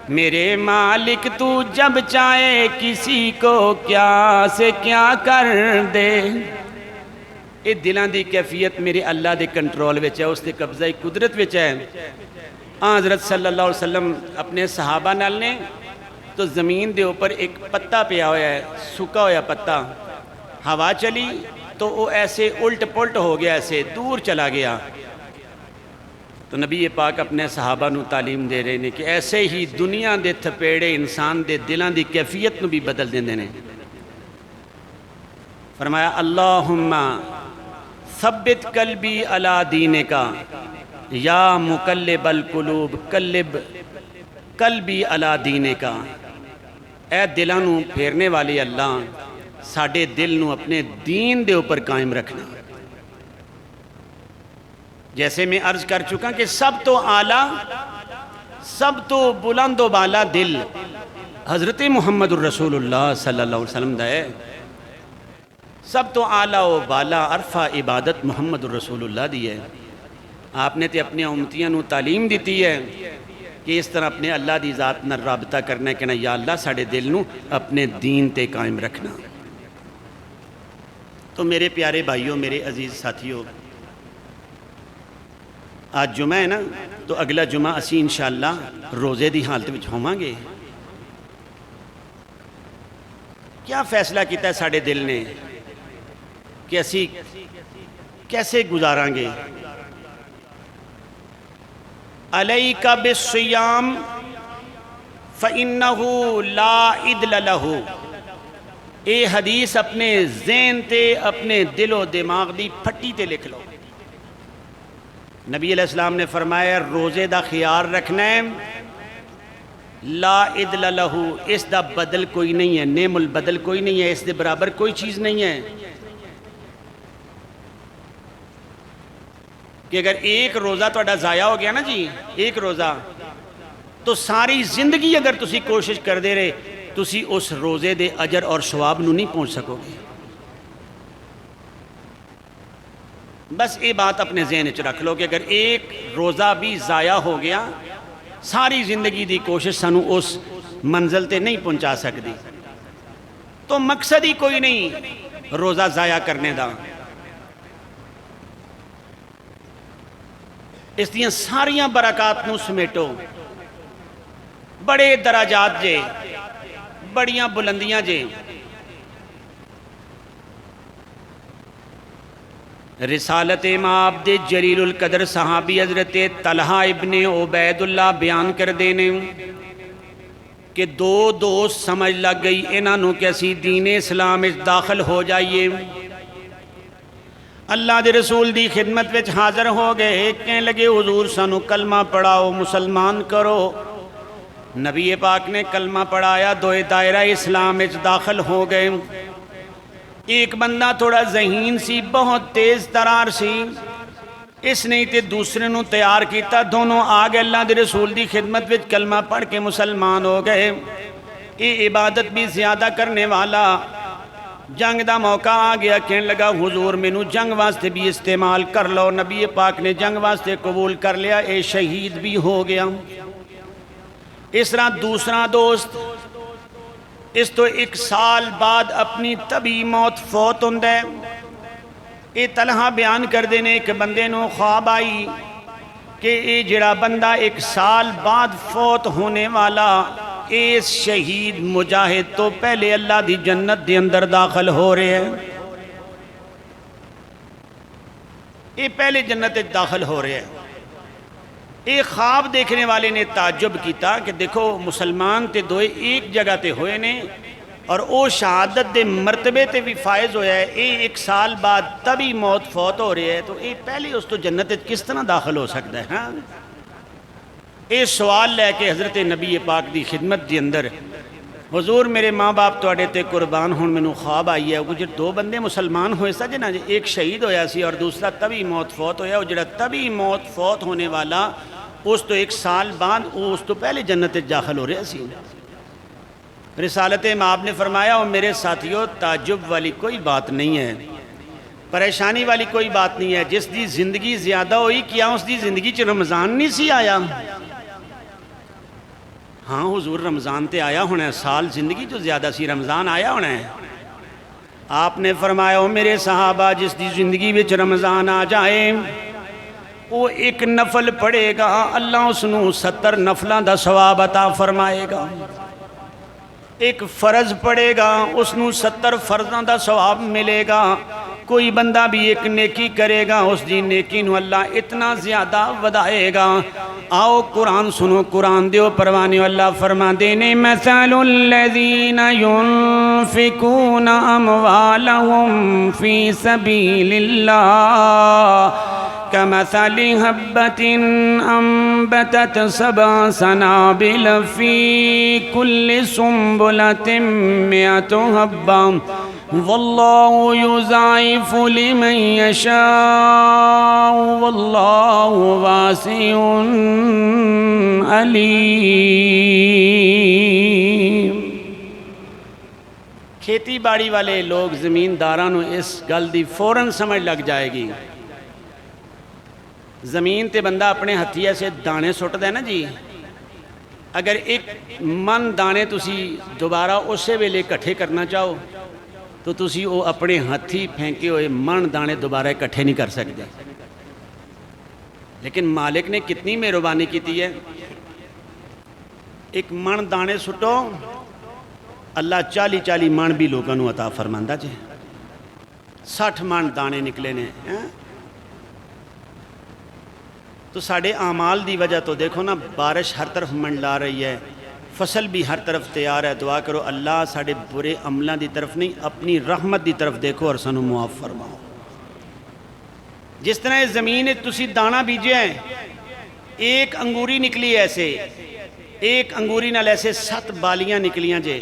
میرے مالک تو جب چاہے کسی کو کیا سے کیا کر دے۔ یہ دلاں دی کیفیت میرے اللہ دے کنٹرول وچ ہے، اس دے قبضہ قدرت وچ ہے۔ حضرت صلی اللہ علیہ وسلم اپنے صحابہ نال نے تو زمین دے اوپر ایک پتا پیا ہوا ہے، سکا ہوا پتا، ہوا چلی تو وہ ایسے الٹ پلٹ ہو گیا، ایسے دور چلا گیا۔ تو نبی پاک اپنے صحابہ نو تعلیم دے رہے ہیں کہ ایسے ہی دنیا دے تھپیڑے انسان دے دلاں دی کیفیت نو بھی بدل دیندے نے۔ فرمایا اللہم ثبت قلبی علی دینک یا مقلب القلوب قلب قلبی علی دینک۔ اے دلاں نو پھیرنے والی اللہ، ساڈے دل نو اپنے دین دے اوپر قائم رکھنا۔ جیسے میں عرض کر چکا کہ سب تو اعلیٰ، سب تو بلند و بالا دل حضرت محمد الرسول اللہ صلی اللہ علیہ وسلم دا ہے۔ سب تو اعلیٰ و بالا عرفہ عبادت محمد الرسول اللہ دی ہے۔ آپ نے تے اپنے امتیاں نو تعلیم دیتی ہے کہ اس طرح اپنے اللہ دی ذات نال رابطہ کرنا ہے، کہنا یا اللہ ساڑھے دل نو اپنے دین تے قائم رکھنا۔ تو میرے پیارے بھائیوں، میرے عزیز ساتھیوں، آج جمعہ ہے نا، تو اگلا جمعہ اسی انشاءاللہ روزے دی حالت وچ ہوواں گے۔ کیا فیصلہ کیتا ہے ساڑھے دل نے کہ اسی کیسے گزاراں گے؟ علیک بالصیام فإنہ لا عدل لہ۔ اے حدیث اپنے ذہن تے اپنے دل و دماغ دی پھٹی تے لکھ لو۔ نبی علیہ السلام نے فرمایا روزے دا خیال رکھنا ہے، لا عدل لہ، اس دا بدل کوئی نہیں ہے، نعم البدل کوئی نہیں ہے، اس دے برابر کوئی چیز نہیں ہے۔ کہ اگر ایک روزہ توڑا ضائع ہو گیا نا جی، ایک روزہ، تو ساری زندگی اگر تسی کوشش کر دے رہے، تسی اس روزے دے اجر اور ثواب نو نہیں پہنچ سکو گے۔ بس یہ بات اپنے ذہن وچ رکھ لو کہ اگر ایک روزہ بھی ضائع ہو گیا، ساری زندگی دی کوشش سانو اس منزل تے نہیں پہنچا سکتی۔ تو مقصد ہی کوئی نہیں روزہ ضائع کرنے دا۔ اس دیاں ساریاں برکات نو سمیٹو، بڑے درجات جے، بڑیاں بلندیاں جے۔ رسالت امام عبد جلیل القدر صحابی حضرت طلحہ ابن عبید اللہ بیان کر دینے کہ دو دوست سمجھ لگ گئی انہاں نو کہ اسی دین اسلام اس داخل ہو جائیے۔ اللہ دے رسول دی خدمت وچ حاضر ہو گئے، کہنے لگے حضور سانو کلمہ پڑھاؤ، مسلمان کرو۔ نبی پاک نے کلمہ پڑھایا، دوئے دائرہ اسلام وچ داخل ہو گئے۔ ایک بندہ تھوڑا ذہین سی، بہت تیز ترار سی، اس نے تے دوسرے نو تیار کیتا، دونوں آگے اللہ دے رسول دی خدمت وچ کلمہ پڑھ کے مسلمان ہو گئے۔ یہ عبادت بھی زیادہ کرنے والا، جنگ دا موقع آ گیا، کہنے لگا حضور مینوں جنگ واسطے بھی استعمال کر لو۔ نبی پاک نے جنگ واسطے قبول کر لیا، اے شہید بھی ہو گیا۔ اس طرح دوسرا دوست اس تو 1 سال بعد اپنی طبی موت فوت ہوندہ ہے۔ یہ طلحہ بیان کر دینے کہ بندے نو خواب آئی، کہ یہ جڑا بندہ 1 سال بعد فوت ہونے والا اس شہید مجاہد تو پہلے اللہ دی جنت دے اندر داخل ہو رہے ہیں، یہ پہلے جنت داخل ہو رہے ہیں۔ ایک خواب دیکھنے والے نے تعجب کیتا کہ دیکھو مسلمان تے دوئے ایک جگہ تے ہوئے نے اور او شہادت دے مرتبے تے بھی فائز ہویا ہے، اے 1 سال بعد تبھی موت فوت ہو رہی ہے، تو اے پہلے اس تو جنت کس طرح داخل ہو سکتا ہے؟ ہاں اے سوال لے کے حضرت نبی پاک دی خدمت دی اندر حضور میرے ماں باپ توڑے تے قربان ہون میں نو خواب آئی ہے، وہ جو 2 بندے مسلمان ہوئے سا جنا، ایک شہید ہویا سی اور دوسرا تبھی موت فوت ہویا، وہ جڑا تبھی موت فوت ہونے والا اس تو 1 سال بعد اس تو پہلے جنت داخل ہو رہا سی۔ رسالت مآب نے فرمایا اور میرے ساتھیوں تعجب والی کوئی بات نہیں ہے، پریشانی والی کوئی بات نہیں ہے، جس دی زندگی زیادہ ہوئی کیا اس دی زندگی چ رمضان نہیں سی آیا؟ ہاں حضور رمضان تے آیا ہونا ہے، سال زندگی جو زیادہ سی رمضان آیا ہونا ہے۔ آپ نے فرمایا میرے صحابہ جس دی زندگی وچ رمضان آ جائے وہ 1 نفل پڑھے گا اللہ اس نو 70 نفلوں دا ثواب عطا فرمائے گا، 1 فرض پڑھے گا اس نو 70 فرضاں دا ثواب ملے گا، کوئی بندہ بھی 1 نیکی کرے گا اس دی نیکی نو اللہ اتنا زیادہ ودائے گا۔ آؤ قرآن سنو، قرآن دیو پروانے، اللہ فرما دینے مثل الذین ينفقون اموالهم فی سبیل اللہ كمثل حبة أنبتت 7 سنابل في كل سنبلة 100 حبة والله يضاعف لمن يشاء والله واسع عليم۔ کھیتی باڑی والے لوگ زمینداراں نو اس گل دی فوراً سمجھ لگ جائے گی۔ زمین تے بندہ اپنے ہتھیے سے دانے سٹ دے نا جی، اگر 1 من دانے تسی دوبارہ اسے ویلے کٹھے کرنا چاہو تو تسی وہ اپنے ہتھی پھینکے ہوئے من دانے دوبارہ اکٹھے نہیں کر سکتے، لیکن مالک نے کتنی مہربانی کی ہے، 1 من دانے سٹو اللہ 40 من بھی لوگوں نو عطا فرماندہ جے، 60 من دانے نکلے نے۔ تو ساڑھے اعمال دی وجہ تو دیکھو نا بارش ہر طرف منڈلا رہی ہے، فصل بھی ہر طرف تیار ہے، دعا کرو اللہ ساڑھے برے عملوں دی طرف نہیں اپنی رحمت دی طرف دیکھو اور سانو معاف فرماؤ۔ جس طرح زمین تسی دانا بیجے ہیں، 1 انگوری نکلی ایسے، 1 انگوری نال ایسے 7 بالیاں نکلیاں جے،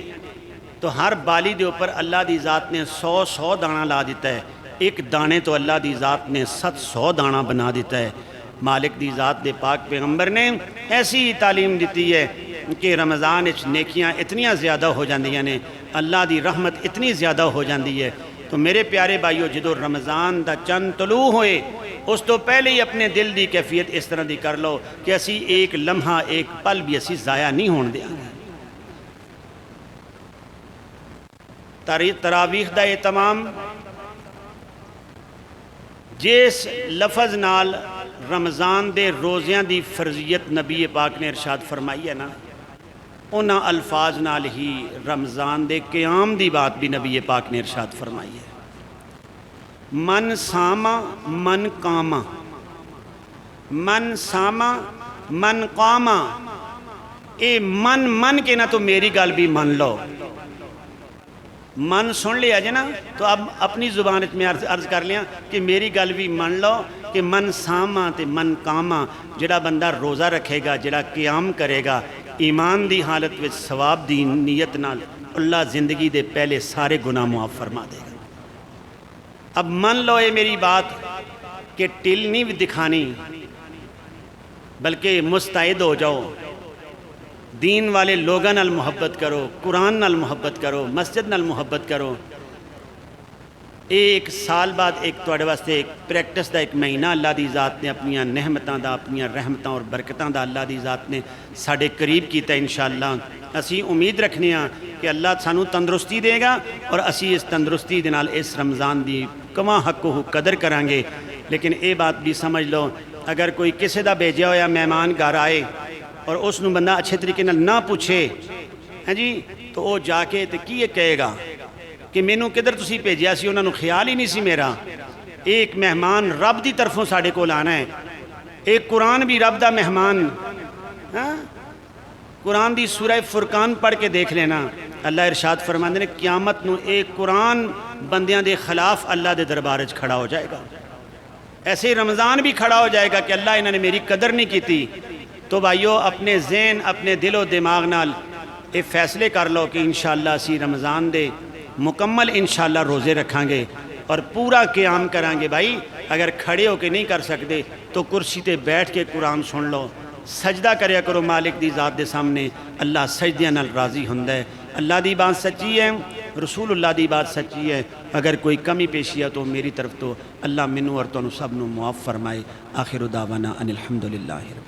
تو ہر بالی دے اوپر اللہ دی ذات نے 100 دانا لا دیتا ہے، 1 دانے تو اللہ دی ذات نے 700 دانا بنا دیتا ہے۔ مالک دی ذات دے پاک پیغمبر نے ایسی تعلیم دیتی ہے کہ رمضان اچ نیکیاں اتنیاں زیادہ ہو جاندیاں نے، اللہ دی رحمت اتنی زیادہ ہو جاندی ہے۔ تو میرے پیارے بھائیو جدو رمضان دا چند طلوع ہوئے اس تو پہلے ہی اپنے دل دی کیفیت اس طرح دی کر لو کہ اسی 1 لمحہ 1 پل بھی اسی ضائع نہیں ہون دیا گا۔ تراویح دا اہتمام جس لفظ نال رمضان دے روزیاں دی فرضیت نبی پاک نے ارشاد فرمائی ہے نا، انہاں الفاظ نال ہی رمضان دے قیام دی بات بھی نبی پاک نے ارشاد فرمائی ہے۔ من ساما من قاما، من ساما من قاما، اے من کے نہ تو میری گل بھی من لو، من سن لیا جے نا، تو اب اپنی زبان میں عرض کر لیا کہ میری گل بھی من لو کہ من ساما تے من کاما، جڑا بندہ روزہ رکھے گا، جڑا قیام کرے گا ایمان دی حالت وچ ثواب دی نیت نال، اللہ زندگی دے پہلے سارے گناہ معاف فرما دے گا۔ اب من لو یہ میری بات کہ ٹل نہیں دکھانی، بلکہ مستعد ہو جاؤ، دین والے لوگاں نال محبت کرو، قرآن نال محبت کرو، مسجد نال محبت کرو۔ 1 سال بعد ایک توڑے واسطے ایک پریکٹس دا 1 مہینہ اللہ دی ذات نے اپنی نحمتاں دا، اپنی رحمتاں اور برکتاں دا اللہ دی ذات نے ساڑھے قریب کیتا ہے انشاءاللہ۔ اسی امید رکھنے ہاں کہ اللہ سانو تندرستی دے گا اور اسی اس تندرستی دے نال اس رمضان دی کما حق و قدر کرانگے۔ لیکن اے بات بھی سمجھ لو اگر کوئی کسی دا بھیجا ہویا مہمان گھر آئے اور اس نو بندہ اچھے طریقے نہ پوچھے ہاں جی تو وہ جا کے تے کی کہے گا کہ مینوں کدھر تسی بھیجیا سی، انہاں نو خیال ہی نہیں سی میرا۔ ایک مہمان رب دی طرفوں ساڑھے کو لانا ہے، ایک قرآن بھی رب دا مہمان۔ ہاں قرآن دی سورہ فرقان پڑھ کے دیکھ لینا، اللہ ارشاد فرماندے نے قیامت نو ایک قرآن بندیاں دے خلاف اللہ دے دربار وچ کھڑا ہو جائے گا۔ ایسے ہی رمضان بھی کھڑا ہو جائے گا کہ اللہ انہوں نے میری قدر نہیں کیتی۔ تو بھائیو اپنے ذہن اپنے دل و دماغ نال یہ فیصلے کر لو کہ انشاءاللہ اسی رمضان دے مکمل انشاءاللہ روزے رکھاں گے اور پورا قیام کریں گے۔ بھائی اگر کھڑے ہو کے نہیں کر سکتے تو کرسی تے بیٹھ کے قرآن سن لو، سجدہ کریا کرو مالک دی ذات دے سامنے، اللہ سجدیاں نال راضی ہوندا ہے۔ اللہ دی بات سچی ہے، رسول اللہ دی بات سچی ہے۔ اگر کوئی کمی پیشی ہے تو میری طرف تو اللہ منو اور تانوں سب نو معاف فرمائے۔ آخر دعوانا ان الحمدللہ رب